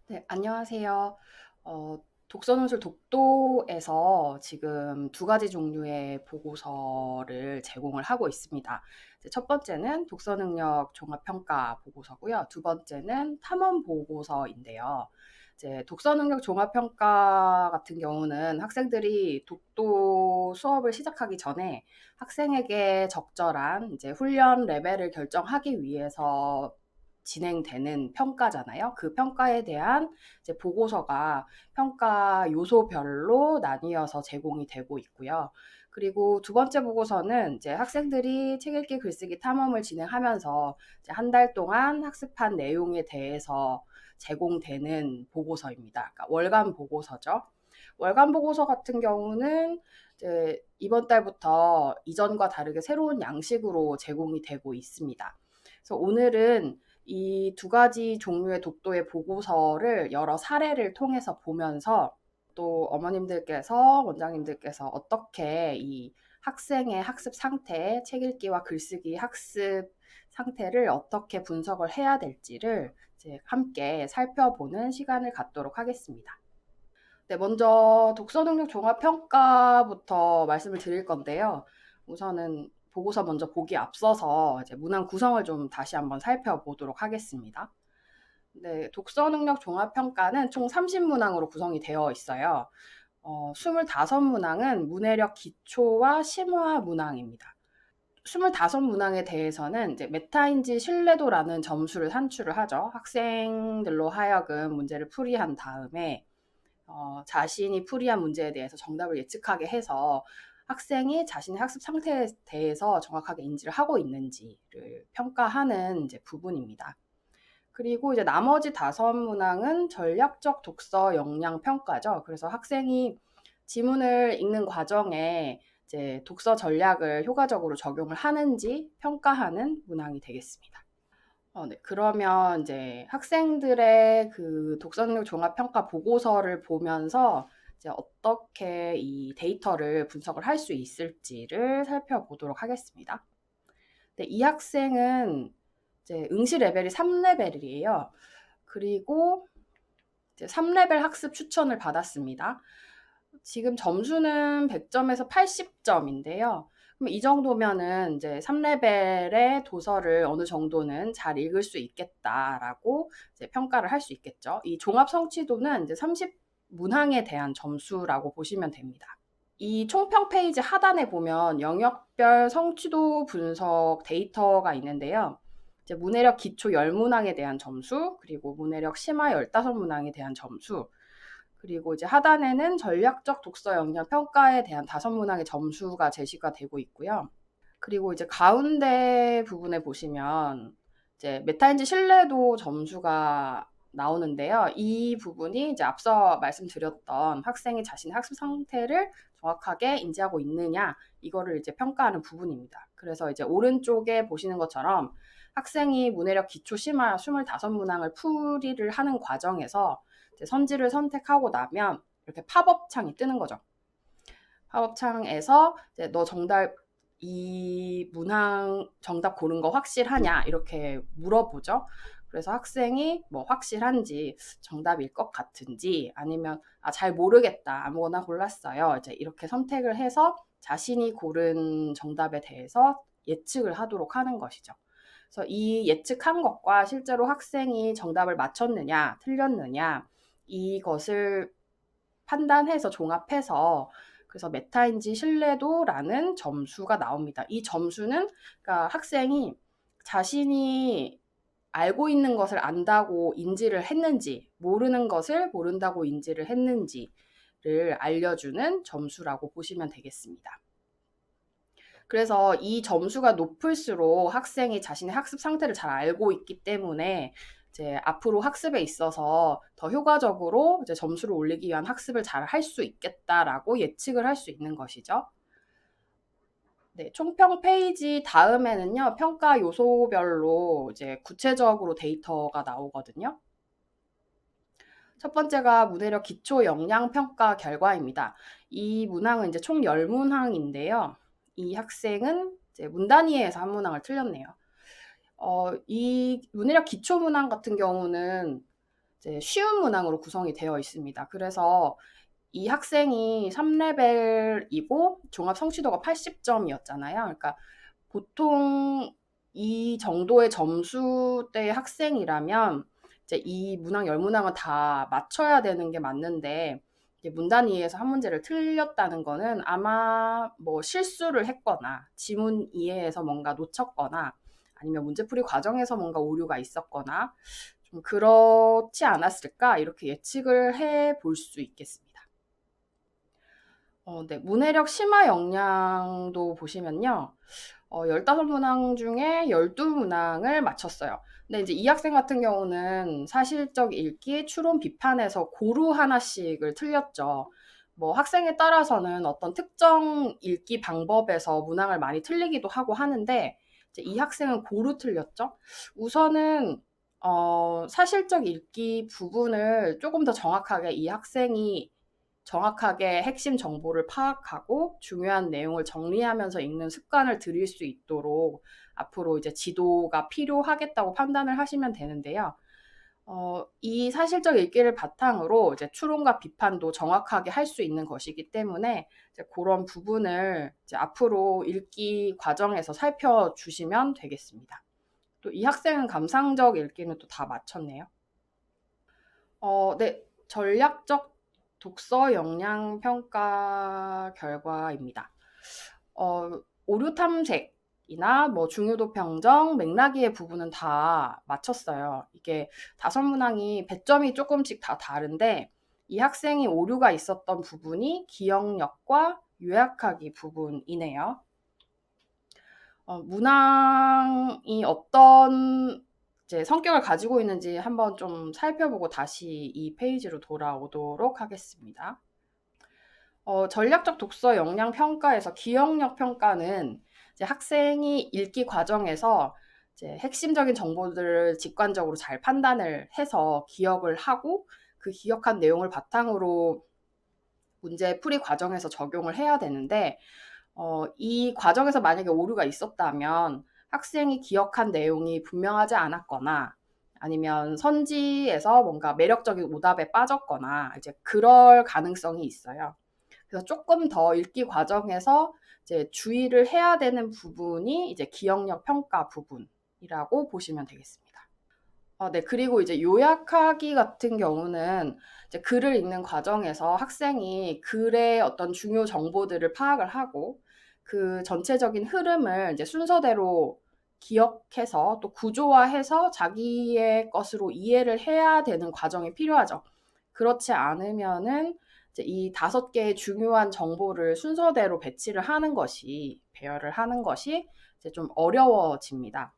네, 안녕하세요. 독서논술 독도에서 지금 두 가지 종류의 보고서를 제공을 하고 있습니다. 이제 첫 번째는 독서능력 종합평가 보고서고요. 두 번째는 탐험 보고서인데요. 이제 독서능력 종합평가 같은 경우는 학생들이 독도 수업을 시작하기 전에 학생에게 적절한 이제 훈련 레벨을 결정하기 위해서 진행되는 평가잖아요. 그 평가에 대한 이제 보고서가 평가 요소별로 나뉘어서 제공이 되고 있고요. 그리고 두 번째 보고서는 이제 학생들이 책 읽기 글쓰기 탐험을 진행하면서 이제 한 달 동안 학습한 내용에 대해서 제공되는 보고서입니다. 그러니까 월간 보고서죠. 월간 보고서 같은 경우는 이제 이번 달부터 이전과 다르게 새로운 양식으로 제공이 되고 있습니다. 그래서 오늘은 이 두 가지 종류의 독도의 보고서를 여러 사례를 통해서 보면서 또 어머님들께서, 원장님들께서 어떻게 이 학생의 학습 상태, 책 읽기와 글쓰기 학습 상태를 어떻게 분석을 해야 될지를 이제 함께 살펴보는 시간을 갖도록 하겠습니다. 네, 먼저 독서 능력 종합 평가부터 말씀을 드릴 건데요. 우선은 보고서 먼저 보기 앞서서 이제 문항 구성을 좀 다시 한번 살펴보도록 하겠습니다. 네, 독서 능력 종합 평가는 총 30문항으로 구성이 되어 있어요. 25문항은 문해력 기초와 심화 문항입니다. 25문항에 대해서는 이제 메타인지 신뢰도라는 점수를 산출을 하죠. 학생들로 하여금 문제를 풀이한 다음에 자신이 풀이한 문제에 대해서 정답을 예측하게 해서 학생이 자신의 학습 상태에 대해서 정확하게 인지를 하고 있는지를 평가하는 이제 부분입니다. 그리고 이제 나머지 5문항은 전략적 독서 역량 평가죠. 그래서 학생이 지문을 읽는 과정에 이제 독서 전략을 효과적으로 적용을 하는지 평가하는 문항이 되겠습니다. 네. 그러면 이제 학생들의 그 독서능력 종합평가 보고서를 보면서 이제 어떻게 이 데이터를 분석을 할 수 있을지를 살펴보도록 하겠습니다. 네, 이 학생은 이제 응시 레벨이 3레벨이에요. 그리고 이제 3레벨 학습 추천을 받았습니다. 지금 점수는 100점에서 80점인데요. 그럼 이 정도면은 이제 3레벨의 도서를 어느 정도는 잘 읽을 수 있겠다라고 이제 평가를 할 수 있겠죠. 이 종합 성취도는 이제 30문항에 대한 점수라고 보시면 됩니다. 이 총평 페이지 하단에 보면 영역별 성취도 분석 데이터가 있는데요. 이제 문해력 기초 10문항에 대한 점수, 그리고 문해력 심화 15문항에 대한 점수, 그리고 이제 하단에는 전략적 독서 역량 평가에 대한 5문항의 점수가 제시가 되고 있고요. 그리고 이제 가운데 부분에 보시면 이제 메타인지 신뢰도 점수가 나오는데요. 이 부분이 이제 앞서 말씀드렸던 학생이 자신의 학습 상태를 정확하게 인지하고 있느냐, 이거를 이제 평가하는 부분입니다. 그래서 이제 오른쪽에 보시는 것처럼 학생이 문해력 기초 심화 25문항을 풀이를 하는 과정에서 이제 선지를 선택하고 나면 이렇게 팝업 창이 뜨는 거죠. 팝업 창에서 이제 너 정답 이 문항 정답 고른 거 확실하냐 이렇게 물어보죠. 그래서 학생이 뭐 확실한지 정답일 것 같은지 아니면 잘 모르겠다 아무거나 골랐어요. 이제 이렇게 선택을 해서 자신이 고른 정답에 대해서 예측을 하도록 하는 것이죠. 그래서 이 예측한 것과 실제로 학생이 정답을 맞췄느냐 틀렸느냐 이것을 판단해서 종합해서 그래서 메타인지 신뢰도라는 점수가 나옵니다. 이 점수는 그러니까 학생이 자신이 알고 있는 것을 안다고 인지를 했는지, 모르는 것을 모른다고 인지를 했는지를 알려주는 점수라고 보시면 되겠습니다. 그래서 이 점수가 높을수록 학생이 자신의 학습 상태를 잘 알고 있기 때문에 이제 앞으로 학습에 있어서 더 효과적으로 이제 점수를 올리기 위한 학습을 잘 할 수 있겠다라고 예측을 할 수 있는 것이죠. 네, 총평 페이지 다음에는요, 평가 요소별로 이제 구체적으로 데이터가 나오거든요. 첫 번째가 문해력 기초 역량 평가 결과입니다. 이 문항은 이제 총 10문항인데요. 이 학생은 이제 문단위에서 한 문항을 틀렸네요. 이 문해력 기초 문항 같은 경우는 이제 쉬운 문항으로 구성이 되어 있습니다. 그래서 이 학생이 3레벨이고 종합 성취도가 80점이었잖아요. 그러니까 보통 이 정도의 점수대의 학생이라면 이제 이 문항 10문항은 다 맞춰야 되는 게 맞는데 문단 이해에서 한 문제를 틀렸다는 거는 아마 뭐 실수를 했거나 지문 이해에서 뭔가 놓쳤거나 아니면 문제풀이 과정에서 뭔가 오류가 있었거나 좀 그렇지 않았을까 이렇게 예측을 해 볼 수 있겠습니다. 네, 문해력 심화 역량도 보시면요. 15문항 중에 12문항을 맞췄어요. 근데 이제 이 학생 같은 경우는 사실적 읽기, 추론, 비판에서 고루 하나씩을 틀렸죠. 뭐 학생에 따라서는 어떤 특정 읽기 방법에서 문항을 많이 틀리기도 하고 하는데 이제 이 학생은 고루 틀렸죠. 우선은 사실적 읽기 부분을 조금 더 정확하게 이 학생이 정확하게 핵심 정보를 파악하고 중요한 내용을 정리하면서 읽는 습관을 들일 수 있도록 앞으로 이제 지도가 필요하겠다고 판단을 하시면 되는데요. 이 사실적 읽기를 바탕으로 이제 추론과 비판도 정확하게 할 수 있는 것이기 때문에 이제 그런 부분을 이제 앞으로 읽기 과정에서 살펴주시면 되겠습니다. 또 이 학생은 감상적 읽기는 또 다 맞췄네요. 네, 전략적 독서 역량 평가 결과입니다. 오류 탐색이나 뭐 중요도 평정, 맥락이의 부분은 다 맞췄어요. 이게 5문항이 배점이 조금씩 다 다른데 이 학생이 오류가 있었던 부분이 기억력과 요약하기 부분이네요. 문항이 어떤 이제 성격을 가지고 있는지 한번 좀 살펴보고 다시 이 페이지로 돌아오도록 하겠습니다. 전략적 독서 역량 평가에서 기억력 평가는 이제 학생이 읽기 과정에서 이제 핵심적인 정보들을 직관적으로 잘 판단을 해서 기억을 하고 그 기억한 내용을 바탕으로 문제 풀이 과정에서 적용을 해야 되는데 이 과정에서 만약에 오류가 있었다면 학생이 기억한 내용이 분명하지 않았거나 아니면 선지에서 뭔가 매력적인 오답에 빠졌거나 이제 그럴 가능성이 있어요. 그래서 조금 더 읽기 과정에서 이제 주의를 해야 되는 부분이 이제 기억력 평가 부분이라고 보시면 되겠습니다. 네. 그리고 이제 요약하기 같은 경우는 이제 글을 읽는 과정에서 학생이 글의 어떤 중요 정보들을 파악을 하고 그 전체적인 흐름을 이제 순서대로 기억해서 또 구조화해서 자기의 것으로 이해를 해야 되는 과정이 필요하죠. 그렇지 않으면은 이제 이 5개의 중요한 정보를 순서대로 배치를 하는 것이 배열을 하는 것이 이제 좀 어려워집니다.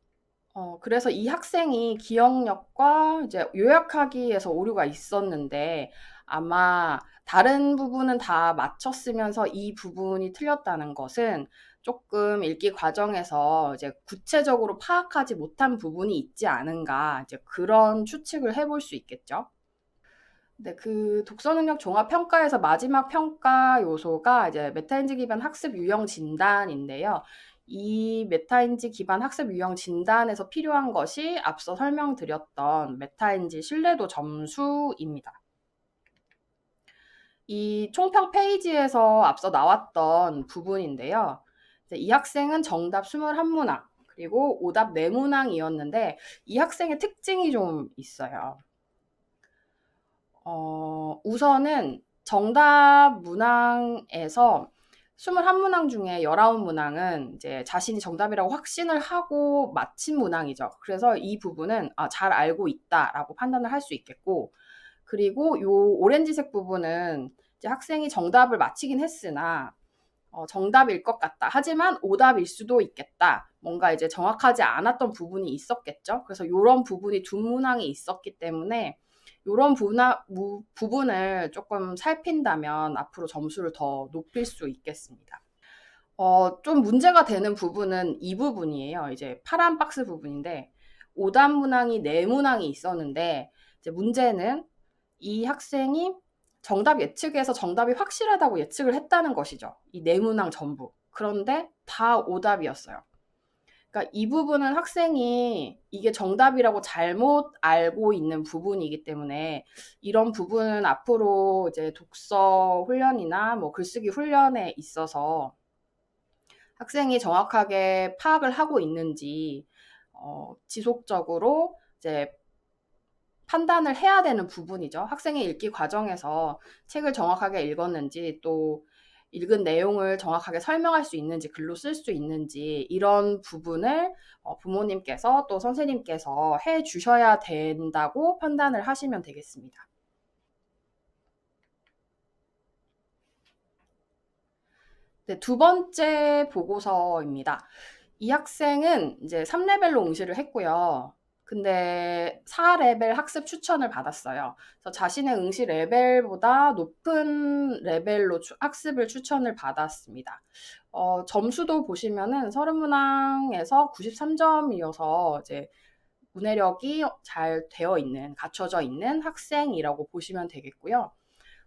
그래서 이 학생이 기억력과 이제 요약하기에서 오류가 있었는데 아마 다른 부분은 다 맞췄으면서 이 부분이 틀렸다는 것은 조금 읽기 과정에서 이제 구체적으로 파악하지 못한 부분이 있지 않은가 이제 그런 추측을 해볼 수 있겠죠. 네, 그 독서 능력 종합 평가에서 마지막 평가 요소가 이제 메타인지 기반 학습 유형 진단인데요. 이 메타인지 기반 학습 유형 진단에서 필요한 것이 앞서 설명드렸던 메타인지 신뢰도 점수입니다. 이 총평 페이지에서 앞서 나왔던 부분인데요. 이 학생은 정답 21문항, 그리고 오답 4문항이었는데 이 학생의 특징이 좀 있어요. 우선은 정답 문항에서 21문항 중에 19문항은 이제 자신이 정답이라고 확신을 하고 맞힌 문항이죠. 그래서 이 부분은 잘 알고 있다라고 판단을 할 수 있겠고, 그리고 요 오렌지색 부분은 이제 학생이 정답을 맞히긴 했으나 정답일 것 같다. 하지만 오답일 수도 있겠다. 뭔가 이제 정확하지 않았던 부분이 있었겠죠. 그래서 이런 부분이 두 문항이 있었기 때문에 이런 부분을 조금 살핀다면 앞으로 점수를 더 높일 수 있겠습니다. 좀 문제가 되는 부분은 이 부분이에요. 이제 파란 박스 부분인데 오답 문항이 4문항이 있었는데 이제 문제는 이 학생이 정답 예측에서 정답이 확실하다고 예측을 했다는 것이죠. 이 4문항 전부. 그런데 다 오답이었어요. 그러니까 이 부분은 학생이 이게 정답이라고 잘못 알고 있는 부분이기 때문에 이런 부분은 앞으로 이제 독서 훈련이나 뭐 글쓰기 훈련에 있어서 학생이 정확하게 파악을 하고 있는지 지속적으로 이제 판단을 해야 되는 부분이죠. 학생의 읽기 과정에서 책을 정확하게 읽었는지 또 읽은 내용을 정확하게 설명할 수 있는지 글로 쓸 수 있는지 이런 부분을 부모님께서 또 선생님께서 해 주셔야 된다고 판단을 하시면 되겠습니다. 네, 두 번째 보고서입니다. 이 학생은 이제 3레벨로 응시를 했고요. 근데 4레벨 학습 추천을 받았어요. 그래서 자신의 응시 레벨보다 높은 레벨로 학습을 추천을 받았습니다. 점수도 보시면은 서른문항에서 93점이어서 이제 문해력이 잘 되어 있는, 갖춰져 있는 학생이라고 보시면 되겠고요.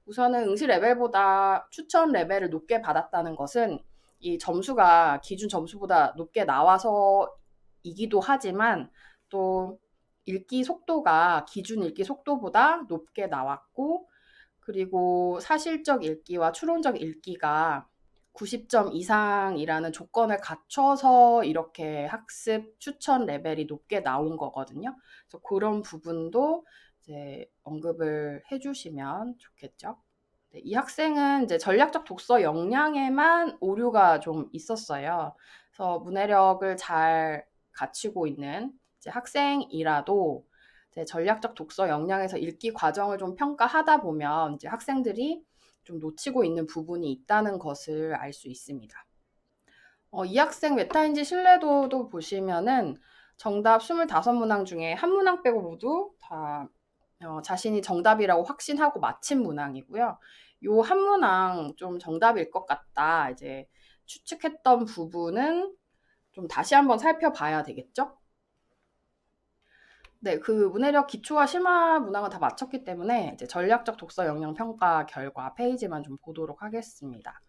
우선은 응시 레벨보다 추천 레벨을 높게 받았다는 것은 이 점수가 기준 점수보다 높게 나와서이기도 하지만 또 읽기 속도가 기준 읽기 속도보다 높게 나왔고 그리고 사실적 읽기와 추론적 읽기가 90점 이상이라는 조건을 갖춰서 이렇게 학습 추천 레벨이 높게 나온 거거든요. 그래서 그런 부분도 이제 언급을 해주시면 좋겠죠. 네, 이 학생은 이제 전략적 독서 역량에만 오류가 좀 있었어요. 그래서 문해력을 잘 갖추고 있는 이제 학생이라도 이제 전략적 독서 역량에서 읽기 과정을 좀 평가하다 보면 이제 학생들이 좀 놓치고 있는 부분이 있다는 것을 알 수 있습니다. 이 학생 메타인지 신뢰도도 보시면은 정답 25문항 중에 한 문항 빼고 모두 다 자신이 정답이라고 확신하고 마친 문항이고요. 요 한 문항 좀 정답일 것 같다. 이제 추측했던 부분은 좀 다시 한번 살펴봐야 되겠죠? 네, 그 문해력 기초와 심화 문항은 다 마쳤기 때문에 이제 전략적 독서 역량 평가 결과 페이지만 좀 보도록 하겠습니다.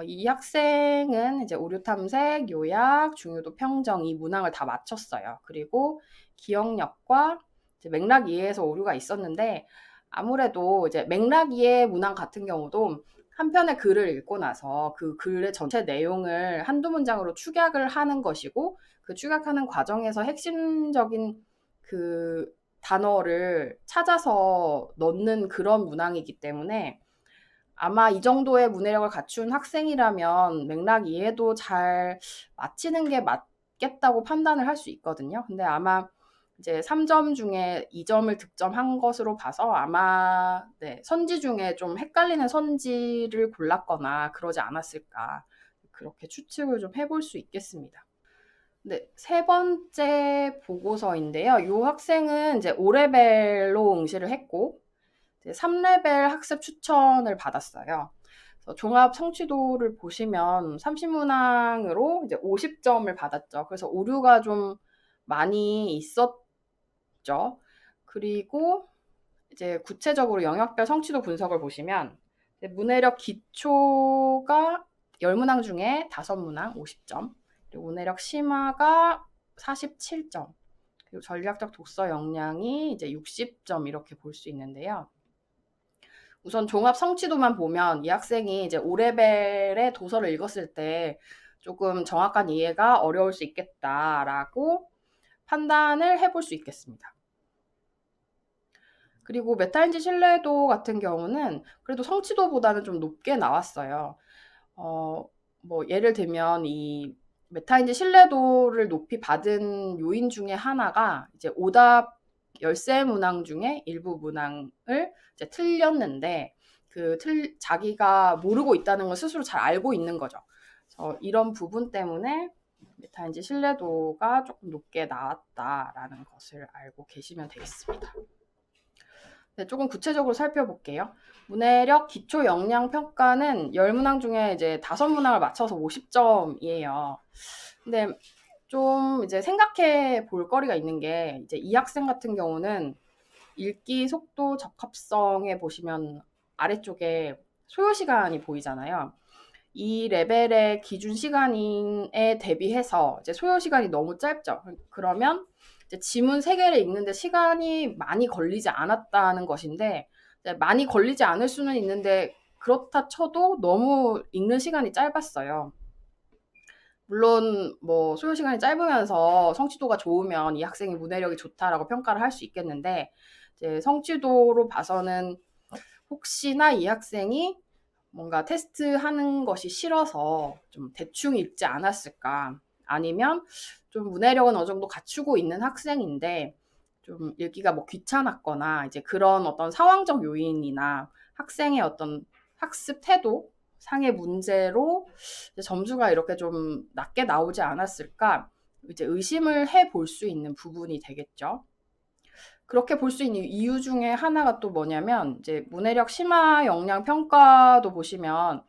이 학생은 이제 오류 탐색, 요약, 중요도 평정 이 문항을 다 마쳤어요. 그리고 기억력과 이제 맥락 이해에서 오류가 있었는데 아무래도 이제 맥락 이해 문항 같은 경우도 한 편의 글을 읽고 나서 그 글의 전체 내용을 한두 문장으로 축약을 하는 것이고 그 축약하는 과정에서 핵심적인 그 단어를 찾아서 넣는 그런 문항이기 때문에 아마 이 정도의 문해력을 갖춘 학생이라면 맥락 이해도 잘 마치는 게 맞겠다고 판단을 할 수 있거든요. 근데 아마 이제 3점 중에 2점을 득점한 것으로 봐서 아마 네, 선지 중에 좀 헷갈리는 선지를 골랐거나 그러지 않았을까 그렇게 추측을 좀 해볼 수 있겠습니다. 네, 세 번째 보고서인데요. 이 학생은 이제 5레벨로 응시를 했고 3레벨 학습 추천을 받았어요. 종합 성취도를 보시면 30문항으로 이제 50점을 받았죠. 그래서 오류가 좀 많이 있었죠. 그리고 이제 구체적으로 영역별 성취도 분석을 보시면 문해력 기초가 10문항 중에 5문항 50점, 그리고 문해력 심화가 47점, 그리고 전략적 독서 역량이 이제 60점 이렇게 볼 수 있는데요. 우선 종합 성취도만 보면 이 학생이 이제 5레벨의 도서를 읽었을 때 조금 정확한 이해가 어려울 수 있겠다라고 판단을 해볼 수 있겠습니다. 그리고 메타인지 신뢰도 같은 경우는 그래도 성취도보다는 좀 높게 나왔어요. 뭐 예를 들면 이 메타인지 신뢰도를 높이 받은 요인 중에 하나가 이제 오답 13문항 중에 일부 문항을 이제 틀렸는데 자기가 모르고 있다는 걸 스스로 잘 알고 있는 거죠. 그래서 이런 부분 때문에 메타인지 신뢰도가 조금 높게 나왔다라는 것을 알고 계시면 되겠습니다. 네, 조금 구체적으로 살펴볼게요. 문해력 기초 역량 평가는 10문항 중에 이제 5문항을 맞춰서 50점이에요. 근데 좀 이제 생각해 볼 거리가 있는 게 이제 이 학생 같은 경우는 읽기 속도 적합성에 보시면 아래쪽에 소요 시간이 보이잖아요. 이 레벨의 기준 시간에 대비해서 이제 소요 시간이 너무 짧죠. 그러면 이제 지문 3개를 읽는데 시간이 많이 걸리지 않았다는 것인데, 많이 걸리지 않을 수는 있는데 그렇다 쳐도 너무 읽는 시간이 짧았어요. 물론 뭐 소요 시간이 짧으면서 성취도가 좋으면 이 학생이 문해력이 좋다라고 평가를 할 수 있겠는데, 이제 성취도로 봐서는 혹시나 이 학생이 뭔가 테스트하는 것이 싫어서 좀 대충 읽지 않았을까, 아니면 좀 문해력은 어느 정도 갖추고 있는 학생인데 좀 읽기가 뭐 귀찮았거나, 이제 그런 어떤 상황적 요인이나 학생의 어떤 학습 태도 상의 문제로 점수가 이렇게 좀 낮게 나오지 않았을까, 이제 의심을 해볼 수 있는 부분이 되겠죠. 그렇게 볼 수 있는 이유 중에 하나가 또 뭐냐면, 이제 문해력 심화 역량 평가도 보시면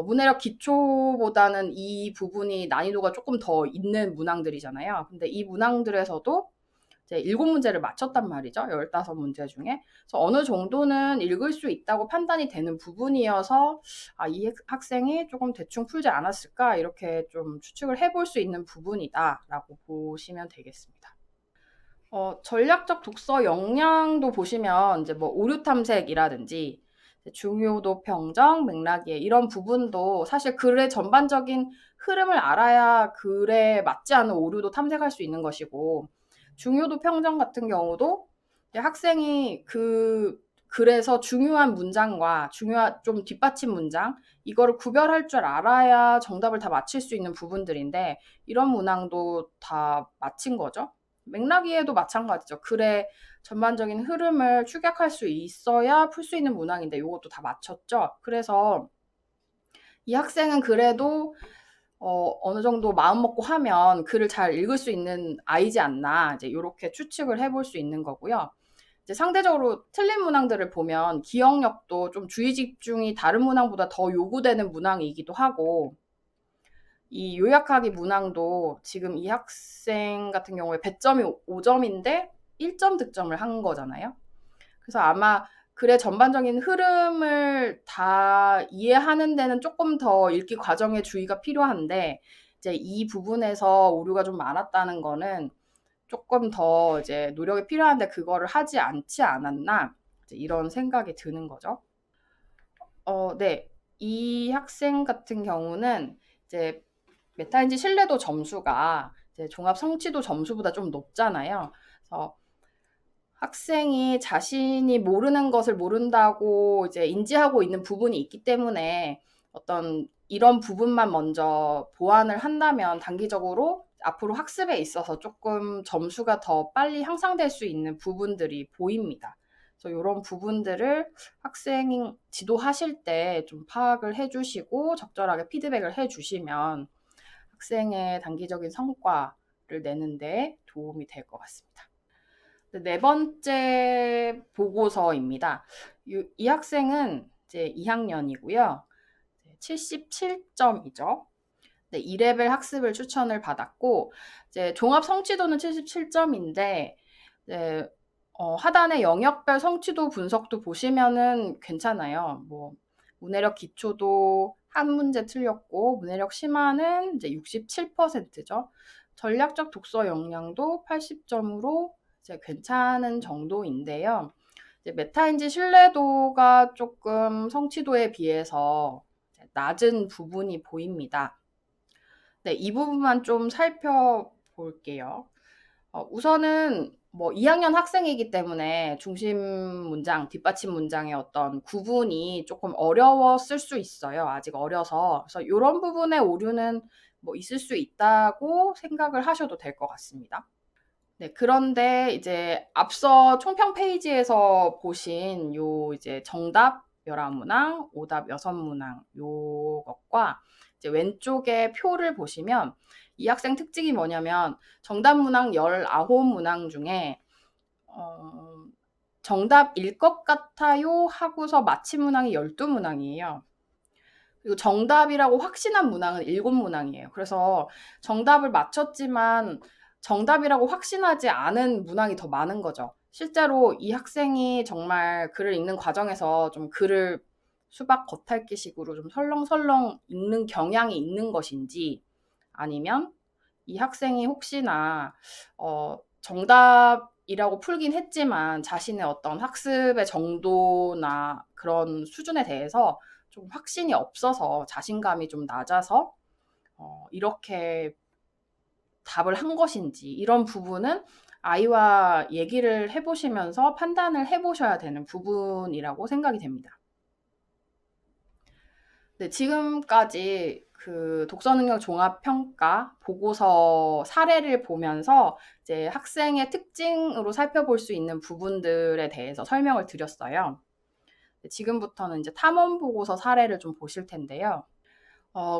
문해력 기초보다는 이 부분이 난이도가 조금 더 있는 문항들이잖아요. 근데 이 문항들에서도 이제 7문제를 맞췄단 말이죠. 15문제 중에. 그래서 어느 정도는 읽을 수 있다고 판단이 되는 부분이어서, 이 학생이 조금 대충 풀지 않았을까, 이렇게 좀 추측을 해볼 수 있는 부분이다라고 보시면 되겠습니다. 전략적 독서 역량도 보시면 이제 뭐 오류 탐색이라든지 중요도 평정, 맥락 이해 이런 부분도 사실 글의 전반적인 흐름을 알아야 글에 맞지 않은 오류도 탐색할 수 있는 것이고, 중요도 평정 같은 경우도 학생이 그 글에서 중요한 문장과 중요한 좀 뒷받침 문장, 이거를 구별할 줄 알아야 정답을 다 맞힐 수 있는 부분들인데, 이런 문항도 다 맞힌 거죠. 맥락 이해도 마찬가지죠. 글의 전반적인 흐름을 축약할 수 있어야 풀 수 있는 문항인데 이것도 다 맞췄죠. 그래서 이 학생은 그래도 어느 정도 마음 먹고 하면 글을 잘 읽을 수 있는 아이지 않나, 이제 이렇게 추측을 해볼 수 있는 거고요. 이제 상대적으로 틀린 문항들을 보면 기억력도 좀 주의 집중이 다른 문항보다 더 요구되는 문항이기도 하고, 이 요약하기 문항도 지금 이 학생 같은 경우에 배점이 5점인데 1점 득점을 한 거잖아요. 그래서 아마 글의 전반적인 흐름을 다 이해하는 데는 조금 더 읽기 과정에 주의가 필요한데, 이제 이 부분에서 오류가 좀 많았다는 거는 조금 더 이제 노력이 필요한데 그거를 하지 않지 않았나, 이제 이런 생각이 드는 거죠. 네. 이 학생 같은 경우는 이제 메타인지 신뢰도 점수가 이제 종합 성취도 점수보다 좀 높잖아요. 그래서 학생이 자신이 모르는 것을 모른다고 이제 인지하고 있는 부분이 있기 때문에 어떤 이런 부분만 먼저 보완을 한다면 단기적으로 앞으로 학습에 있어서 조금 점수가 더 빨리 향상될 수 있는 부분들이 보입니다. 그래서 이런 부분들을 학생 지도하실 때 좀 파악을 해주시고 적절하게 피드백을 해주시면 학생의 단기적인 성과를 내는데 도움이 될 것 같습니다. 네 번째 보고서입니다. 이 학생은 이제 2학년이고요. 77점이죠. 네, 2레벨 학습을 추천을 받았고, 이제 종합 성취도는 77점인데, 네, 하단의 영역별 성취도 분석도 보시면은 괜찮아요. 뭐, 문해력 기초도 한 문제 틀렸고, 문해력 심화는 이제 67%죠. 전략적 독서 역량도 80점으로 이제 괜찮은 정도인데요. 이제 메타인지 신뢰도가 조금 성취도에 비해서 낮은 부분이 보입니다. 네, 이 부분만 좀 살펴볼게요. 우선은 뭐 2학년 학생이기 때문에 중심 문장, 뒷받침 문장의 어떤 구분이 조금 어려웠을 수 있어요. 아직 어려서. 그래서 이런 부분의 오류는 뭐 있을 수 있다고 생각을 하셔도 될 것 같습니다. 네, 그런데 이제 앞서 총평 페이지에서 보신 요 이제 정답 11문항, 오답 6문항 요것과 이제 왼쪽에 표를 보시면 이 학생 특징이 뭐냐면 정답 문항 19문항 중에 정답일 것 같아요 하고서 맞힌 문항이 12문항이에요. 그리고 정답이라고 확신한 문항은 7문항이에요. 그래서 정답을 맞췄지만 정답이라고 확신하지 않은 문항이 더 많은 거죠. 실제로 이 학생이 정말 글을 읽는 과정에서 좀 글을 수박 겉핥기식으로 좀 설렁설렁 읽는 경향이 있는 것인지, 아니면 이 학생이 혹시나 정답이라고 풀긴 했지만 자신의 어떤 학습의 정도나 그런 수준에 대해서 좀 확신이 없어서 자신감이 좀 낮아서 이렇게 답을 한 것인지, 이런 부분은 아이와 얘기를 해보시면서 판단을 해보셔야 되는 부분이라고 생각이 됩니다. 네, 지금까지 그 독서능력 종합평가 보고서 사례를 보면서 이제 학생의 특징으로 살펴볼 수 있는 부분들에 대해서 설명을 드렸어요. 지금부터는 이제 탐험 보고서 사례를 좀 보실 텐데요.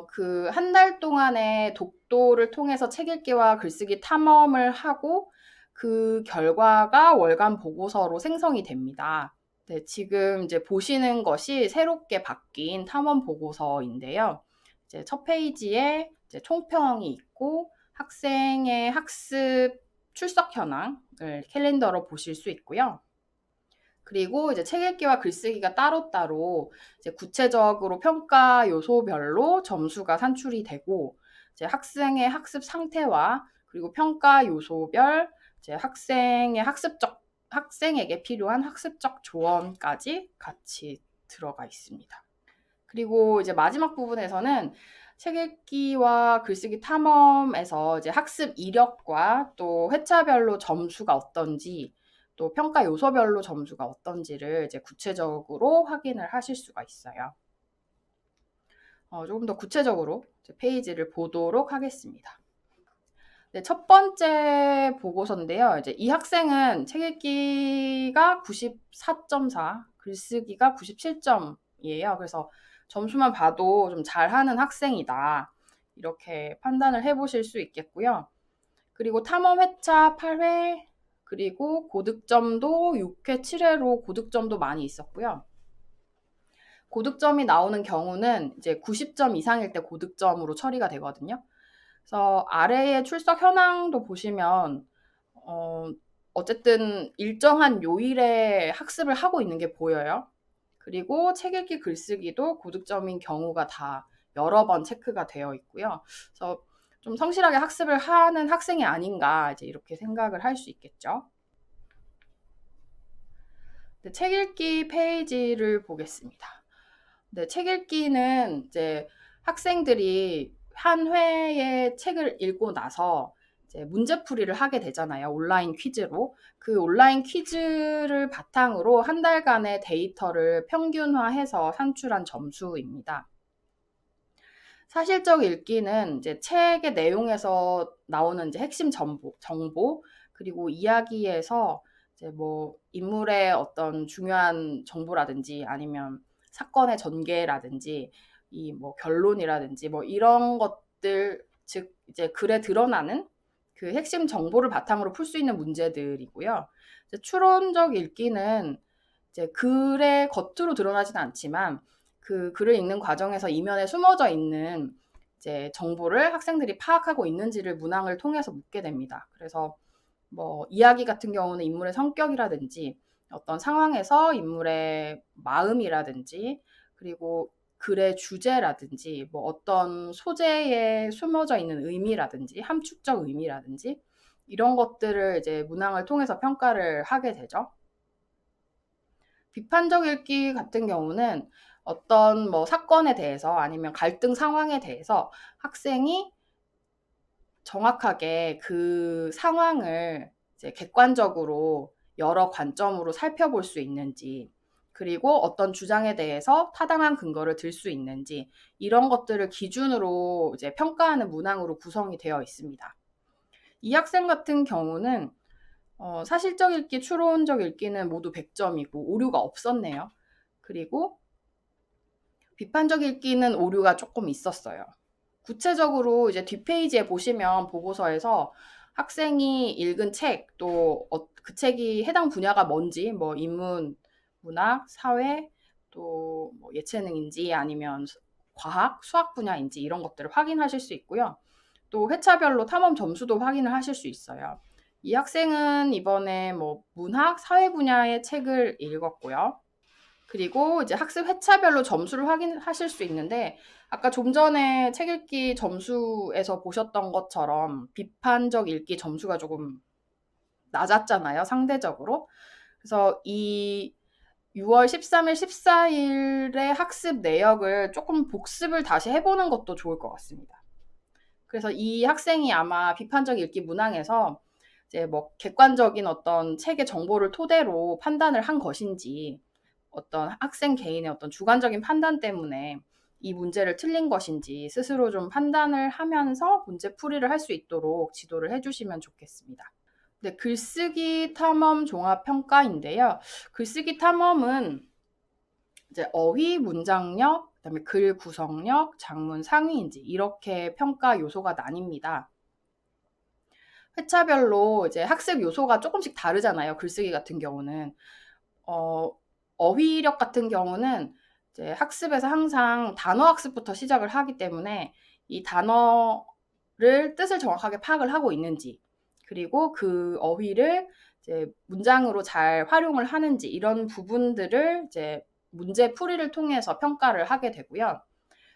그 한 달 동안의 독도를 통해서 책 읽기와 글쓰기 탐험을 하고 그 결과가 월간 보고서로 생성이 됩니다. 네, 지금 이제 보시는 것이 새롭게 바뀐 탐험 보고서인데요. 이제 첫 페이지에 이제 총평이 있고 학생의 학습 출석 현황을 캘린더로 보실 수 있고요. 그리고 이제 책 읽기와 글쓰기가 따로따로 이제 구체적으로 평가 요소별로 점수가 산출이 되고, 이제 학생의 학습 상태와 그리고 평가 요소별 이제 학생에게 필요한 학습적 조언까지 같이 들어가 있습니다. 그리고 이제 마지막 부분에서는 책 읽기와 글쓰기 탐험에서 이제 학습 이력과 또 회차별로 점수가 어떤지, 또 평가 요소별로 점수가 어떤지를 이제 구체적으로 확인을 하실 수가 있어요. 조금 더 구체적으로 페이지를 보도록 하겠습니다. 네, 첫 번째 보고서인데요. 이제 이 학생은 책 읽기가 94.4, 글쓰기가 97점이에요. 그래서 점수만 봐도 좀 잘하는 학생이다, 이렇게 판단을 해보실 수 있겠고요. 그리고 탐험 회차 8회, 그리고 고득점도 6회, 7회로 고득점도 많이 있었고요. 고득점이 나오는 경우는 이제 90점 이상일 때 고득점으로 처리가 되거든요. 그래서 아래의 출석 현황도 보시면 어쨌든 일정한 요일에 학습을 하고 있는 게 보여요. 그리고 책 읽기 글쓰기도 고득점인 경우가 다 여러 번 체크가 되어 있고요. 그래서 좀 성실하게 학습을 하는 학생이 아닌가, 이제 이렇게 생각을 할 수 있겠죠. 네, 책 읽기 페이지를 보겠습니다. 네, 책 읽기는 이제 학생들이 한 회의 책을 읽고 나서 이제 문제풀이를 하게 되잖아요. 온라인 퀴즈로. 그 온라인 퀴즈를 바탕으로 한 달간의 데이터를 평균화해서 산출한 점수입니다. 사실적 읽기는 이제 책의 내용에서 나오는 이제 핵심 정보, 그리고 이야기에서 이제 뭐 인물의 어떤 중요한 정보라든지 아니면 사건의 전개라든지 이 뭐 결론이라든지 뭐 이런 것들, 즉 이제 글에 드러나는 그 핵심 정보를 바탕으로 풀 수 있는 문제들이고요. 이제 추론적 읽기는 이제 글의 겉으로 드러나지는 않지만 그 글을 읽는 과정에서 이면에 숨어져 있는 이제 정보를 학생들이 파악하고 있는지를 문항을 통해서 묻게 됩니다. 그래서 뭐 이야기 같은 경우는 인물의 성격이라든지 어떤 상황에서 인물의 마음이라든지, 그리고 글의 주제라든지 뭐 어떤 소재에 숨어져 있는 의미라든지 함축적 의미라든지 이런 것들을 이제 문항을 통해서 평가를 하게 되죠. 비판적 읽기 같은 경우는 어떤 뭐 사건에 대해서 아니면 갈등 상황에 대해서 학생이 정확하게 그 상황을 이제 객관적으로 여러 관점으로 살펴볼 수 있는지, 그리고 어떤 주장에 대해서 타당한 근거를 들 수 있는지, 이런 것들을 기준으로 이제 평가하는 문항으로 구성이 되어 있습니다. 이 학생 같은 경우는 사실적 읽기, 추론적 읽기는 모두 100점이고 오류가 없었네요. 그리고 비판적 읽기는 오류가 조금 있었어요. 구체적으로 이제 뒷페이지에 보시면 보고서에서 학생이 읽은 책, 또 그 책이 해당 분야가 뭔지, 뭐 인문, 문학, 사회, 또 뭐 예체능인지 아니면 과학, 수학 분야인지 이런 것들을 확인하실 수 있고요. 또 회차별로 탐험 점수도 확인을 하실 수 있어요. 이 학생은 이번에 뭐 문학, 사회 분야의 책을 읽었고요. 그리고 이제 학습 회차별로 점수를 확인하실 수 있는데 아까 좀 전에 책 읽기 점수에서 보셨던 것처럼 비판적 읽기 점수가 조금 낮았잖아요, 상대적으로. 그래서 이 6월 13일, 14일의 학습 내역을 조금 복습을 다시 해보는 것도 좋을 것 같습니다. 그래서 이 학생이 아마 비판적 읽기 문항에서 이제 뭐 객관적인 어떤 책의 정보를 토대로 판단을 한 것인지 어떤 학생 개인의 어떤 주관적인 판단 때문에 이 문제를 틀린 것인지 스스로 좀 판단을 하면서 문제 풀이를 할 수 있도록 지도를 해주시면 좋겠습니다. 네, 글쓰기 탐험 종합 평가인데요. 글쓰기 탐험은 이제 어휘, 문장력, 그다음에 글 구성력, 장문 상위인지 이렇게 평가 요소가 나뉩니다. 회차별로 이제 학습 요소가 조금씩 다르잖아요. 글쓰기 같은 경우는 어휘력 같은 경우는 이제 학습에서 항상 단어 학습부터 시작을 하기 때문에 이 단어를 뜻을 정확하게 파악을 하고 있는지 그리고 그 어휘를 이제 문장으로 잘 활용을 하는지 이런 부분들을 이제 문제 풀이를 통해서 평가를 하게 되고요.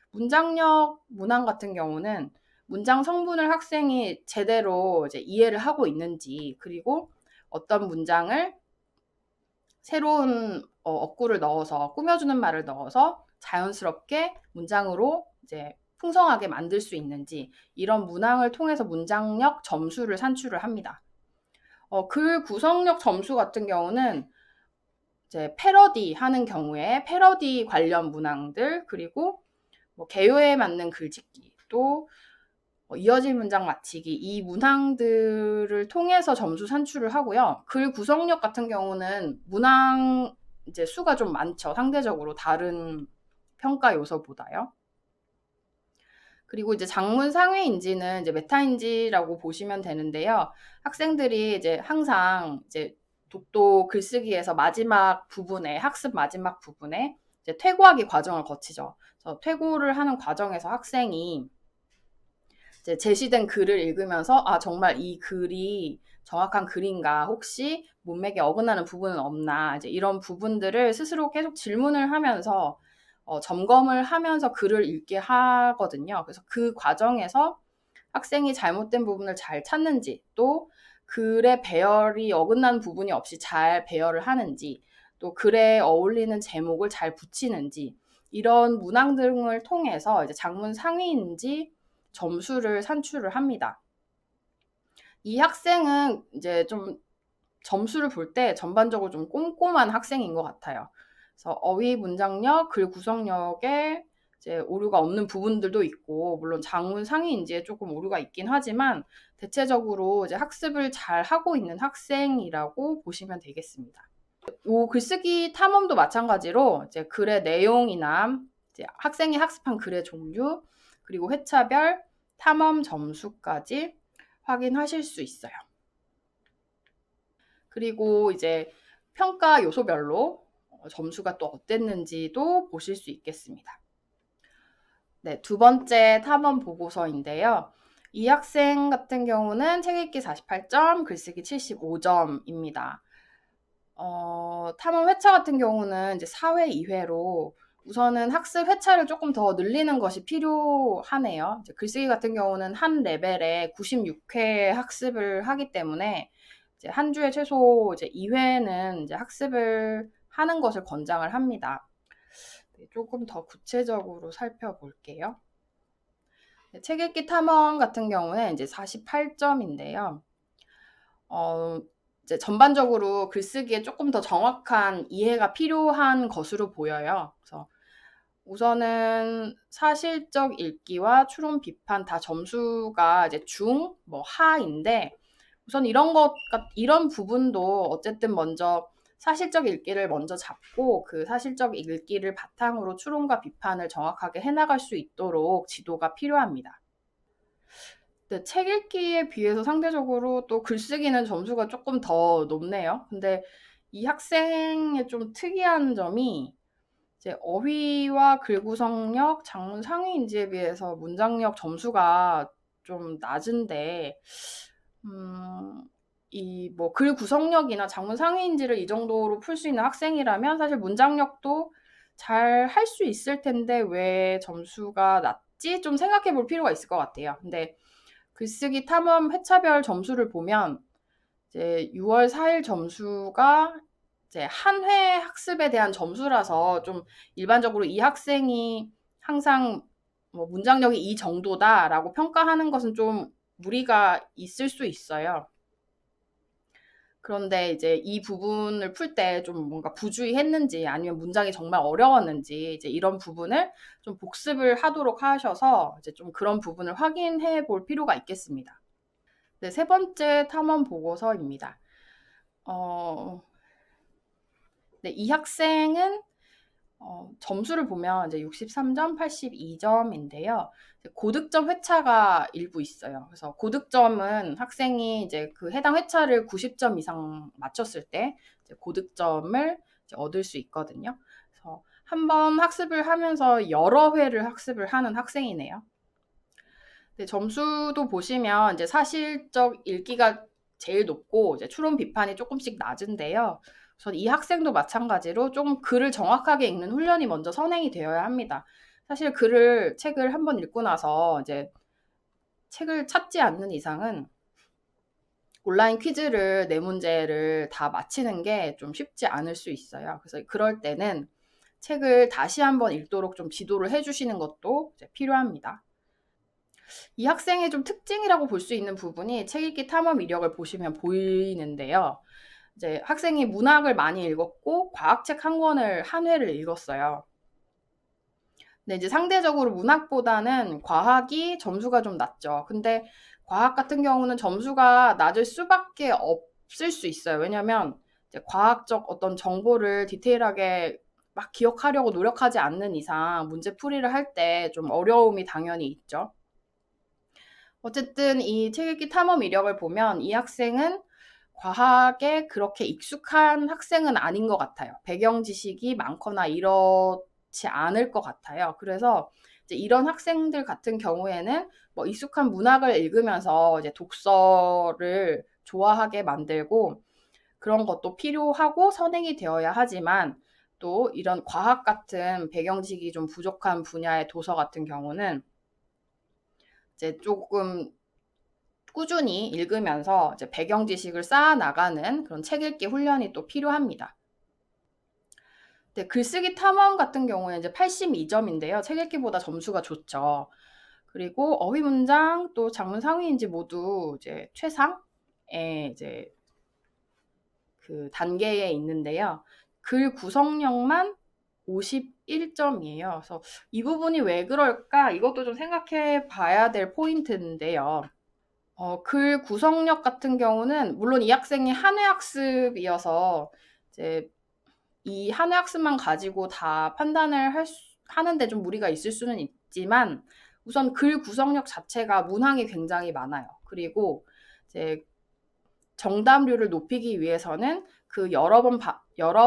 문장력 문항 같은 경우는 문장 성분을 학생이 제대로 이제 이해를 하고 있는지 그리고 어떤 문장을 새로운 어구를 넣어서 꾸며주는 말을 넣어서 자연스럽게 문장으로 이제 풍성하게 만들 수 있는지 이런 문항을 통해서 문장력 점수를 산출을 합니다. 글 구성력 점수 같은 경우는 이제 패러디 하는 경우에 패러디 관련 문항들 그리고 뭐 개요에 맞는 글짓기 또 이어진 문장 맞히기 이 문항들을 통해서 점수 산출을 하고요. 글 구성력 같은 경우는 문항 이제 수가 좀 많죠. 상대적으로 다른 평가 요소보다요. 그리고 이제 장문 상위인지는 이제 메타인지라고 보시면 되는데요. 학생들이 이제 항상 이제 독도 글쓰기에서 마지막 부분에 학습 마지막 부분에 이제 퇴고하기 과정을 거치죠. 그래서 퇴고를 하는 과정에서 학생이 이제 제시된 글을 읽으면서 아 정말 이 글이 정확한 글인가 혹시 문맥에 어긋나는 부분은 없나 이제 이런 부분들을 스스로 계속 질문을 하면서 점검을 하면서 글을 읽게 하거든요. 그래서 그 과정에서 학생이 잘못된 부분을 잘 찾는지 또 글의 배열이 어긋난 부분이 없이 잘 배열을 하는지 또 글에 어울리는 제목을 잘 붙이는지 이런 문항 등을 통해서 이제 장문 상위인지 점수를 산출을 합니다. 이 학생은 이제 좀 점수를 볼 때 전반적으로 좀 꼼꼼한 학생인 것 같아요. 그래서 어휘 문장력, 글 구성력에 이제 오류가 없는 부분들도 있고, 물론 장문 상위인지에 조금 오류가 있긴 하지만, 대체적으로 이제 학습을 잘 하고 있는 학생이라고 보시면 되겠습니다. 이 글쓰기 탐험도 마찬가지로 이제 글의 내용이나 이제 학생이 학습한 글의 종류, 그리고 회차별 탐험 점수까지 확인하실 수 있어요. 그리고 이제 평가 요소별로 점수가 또 어땠는지도 보실 수 있겠습니다. 네, 두 번째 탐험 보고서인데요. 이 학생 같은 경우는 책 읽기 48점, 글쓰기 75점입니다. 탐험 회차 같은 경우는 이제 4회, 2회로 우선은 학습 회차를 조금 더 늘리는 것이 필요하네요. 이제 글쓰기 같은 경우는 한 레벨에 96회 학습을 하기 때문에 이제 한 주에 최소 이제 2회는 이제 학습을 하는 것을 권장을 합니다. 네, 조금 더 구체적으로 살펴볼게요. 네, 책 읽기 탐험 같은 경우는 이제 48점인데요. 이제 전반적으로 글쓰기에 조금 더 정확한 이해가 필요한 것으로 보여요. 그래서 우선은 사실적 읽기와 추론 비판 다 점수가 이제 중, 뭐 하인데 우선 이런 부분도 어쨌든 먼저 사실적 읽기를 먼저 잡고 그 사실적 읽기를 바탕으로 추론과 비판을 정확하게 해나갈 수 있도록 지도가 필요합니다. 네, 책 읽기에 비해서 상대적으로 또 글쓰기는 점수가 조금 더 높네요. 근데 이 학생의 좀 특이한 점이 이제 어휘와 글 구성력, 장문 상위인지에 비해서 문장력 점수가 좀 낮은데, 이 뭐 글 구성력이나 작문 상위인지를 이 정도로 풀 수 있는 학생이라면 사실 문장력도 잘 할 수 있을 텐데 왜 점수가 낮지? 좀 생각해 볼 필요가 있을 것 같아요. 근데 글쓰기 탐험 회차별 점수를 보면 이제 6월 4일 점수가 이제 한 회 학습에 대한 점수라서 좀 일반적으로 이 학생이 항상 뭐 문장력이 이 정도다라고 평가하는 것은 좀 무리가 있을 수 있어요. 그런데 이제 이 부분을 풀 때 좀 뭔가 부주의했는지 아니면 문장이 정말 어려웠는지 이제 이런 부분을 좀 복습을 하도록 하셔서 이제 좀 그런 부분을 확인해 볼 필요가 있겠습니다. 네, 세 번째 탐험 보고서입니다. 네, 이 학생은 점수를 보면 이제 63점, 82점인데요. 고득점 회차가 일부 있어요. 그래서 고득점은 학생이 이제 그 해당 회차를 90점 이상 맞췄을 때 이제 고득점을 이제 얻을 수 있거든요. 그래서 한번 학습을 하면서 여러 회를 학습을 하는 학생이네요. 네, 점수도 보시면 이제 사실적 읽기가 제일 높고 이제 추론 비판이 조금씩 낮은데요. 그래서 이 학생도 마찬가지로 좀 글을 정확하게 읽는 훈련이 먼저 선행이 되어야 합니다. 사실 책을 한번 읽고 나서 이제 책을 찾지 않는 이상은 온라인 퀴즈를 네 문제를 다 맞히는 게 좀 쉽지 않을 수 있어요. 그래서 그럴 때는 책을 다시 한번 읽도록 좀 지도를 해주시는 것도 이제 필요합니다. 이 학생의 좀 특징이라고 볼 수 있는 부분이 책 읽기 탐험 이력을 보시면 보이는데요. 이제 학생이 문학을 많이 읽었고 과학책 한 권을 한 회를 읽었어요. 근데 이제 상대적으로 문학보다는 과학이 점수가 좀 낮죠. 근데 과학 같은 경우는 점수가 낮을 수밖에 없을 수 있어요. 왜냐면 이제 과학적 어떤 정보를 디테일하게 막 기억하려고 노력하지 않는 이상 문제풀이를 할 때 좀 어려움이 당연히 있죠. 어쨌든 이 책 읽기 탐험 이력을 보면 이 학생은 과학에 그렇게 익숙한 학생은 아닌 것 같아요. 배경 지식이 많거나 이렇지 않을 것 같아요. 그래서 이제 이런 학생들 같은 경우에는 뭐 익숙한 문학을 읽으면서 이제 독서를 좋아하게 만들고 그런 것도 필요하고 선행이 되어야 하지만 또 이런 과학 같은 배경 지식이 좀 부족한 분야의 도서 같은 경우는 이제 조금 꾸준히 읽으면서 이제 배경 지식을 쌓아 나가는 그런 책 읽기 훈련이 또 필요합니다. 네, 글쓰기 탐험 같은 경우에 이제 82점인데요. 책 읽기보다 점수가 좋죠. 그리고 어휘 문장 또 작문 상위인지 모두 이제 최상의 이제 그 단계에 있는데요. 글 구성력만 51점이에요. 그래서 이 부분이 왜 그럴까? 이것도 좀 생각해 봐야 될 포인트인데요. 글 구성력 같은 경우는 물론 이 학생이 한 회 학습이어서 이제 이 한 회 학습만 가지고 다 판단을 하는데 좀 무리가 있을 수는 있지만 우선 글 구성력 자체가 문항이 굉장히 많아요. 그리고 이제 정답률을 높이기 위해서는 그 여러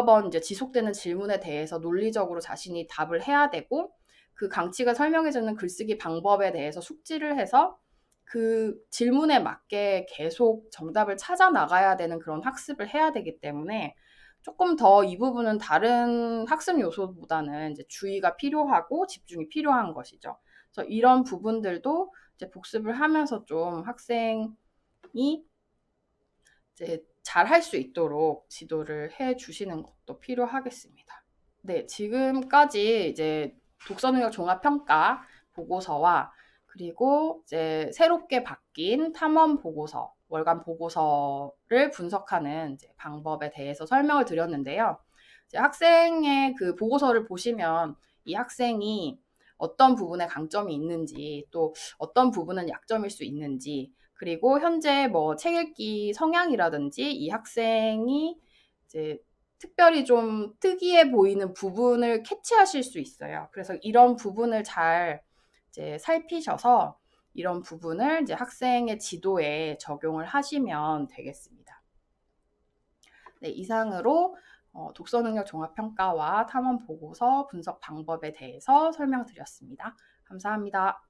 번 이제 지속되는 질문에 대해서 논리적으로 자신이 답을 해야 되고 그 강치가 설명해주는 글쓰기 방법에 대해서 숙지를 해서 그 질문에 맞게 계속 정답을 찾아 나가야 되는 그런 학습을 해야 되기 때문에 조금 더 이 부분은 다른 학습 요소보다는 이제 주의가 필요하고 집중이 필요한 것이죠. 그래서 이런 부분들도 이제 복습을 하면서 좀 학생이 이제 잘 할 수 있도록 지도를 해 주시는 것도 필요하겠습니다. 네, 지금까지 이제 독서 능력 종합 평가 보고서와 그리고 이제 새롭게 바뀐 탐험 보고서, 월간 보고서를 분석하는 이제 방법에 대해서 설명을 드렸는데요. 이제 학생의 그 보고서를 보시면 이 학생이 어떤 부분에 강점이 있는지 또 어떤 부분은 약점일 수 있는지 그리고 현재 뭐 책 읽기 성향이라든지 이 학생이 이제 특별히 좀 특이해 보이는 부분을 캐치하실 수 있어요. 그래서 이런 부분을 잘 이제 살피셔서 이런 부분을 이제 학생의 지도에 적용을 하시면 되겠습니다. 네, 이상으로 독서 능력 종합 평가와 탐험 보고서 분석 방법에 대해서 설명드렸습니다. 감사합니다.